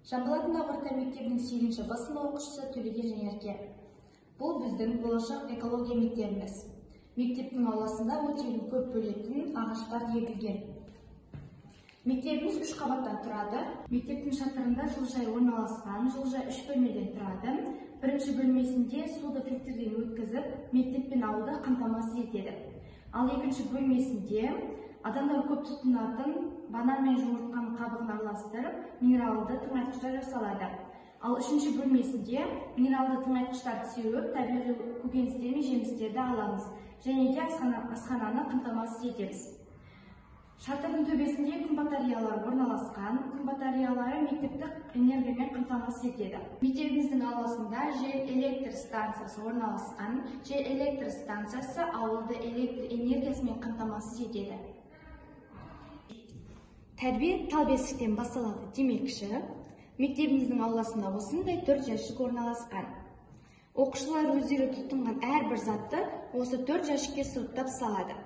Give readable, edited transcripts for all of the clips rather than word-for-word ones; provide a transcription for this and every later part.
Жамбыл атындағы орта мектебінің 8-ші б сынып оқушысы Төлеген Жанерке. Бұл біздің болашақ экология мектебіміз. Мектептің ауласында өте көп бөлетін ағаштар егілген. Мектебіміз 3 қабаттан тұрады. Мектептің шатырында жылыжай орналасқан. Жылыжай 3 бөлмеден тұрады. Бірінші бөлмесінде суды фильтрден өткізіп, мектеп пен ауылды қамтамасыз етеді. Ал екінші бөлмесінде адамдар көп тұтынатын банан мен жұмыртқаның қабығын араластырып, минералды тыңайтқыштар жасалады. Ал үшінші бөлмесінде минералды тыңайтқыштарды сеуіп, табиғи көкөністер мен жемістерді аламыз, және де асхананы қамтамасыз етеміз. Шатырдың төбесінде күн батареялары орналасқан. Күн батареялары мектепті энергиямен қамтамасыз етеді. Мектебіміздің ауласында жел электр станциясы орналасқан. Жел электр станциясы ауылды электр энергиясымен қамтамасыз етеді. Тәрбие тал бесіктен басталады демекші, мектебіміздің ауласында осындай 4 жәшік орналасқан. Оқушылар өздері тұтынған әрбір затты осы 4 жәшікке сұрыптап салады.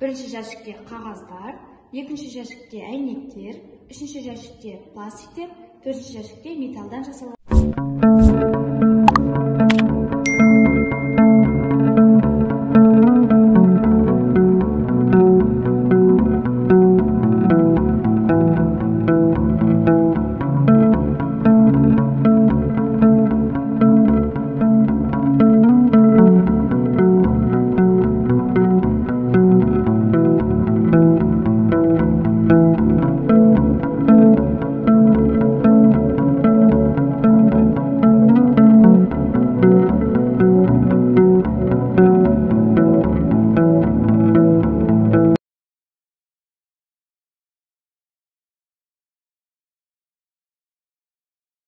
Бірінші жәшікте қағаздар, екінші жәшікте әйнектер, үшінші жәшікте пластиктер, төртінші жәшікте металдан жасалады.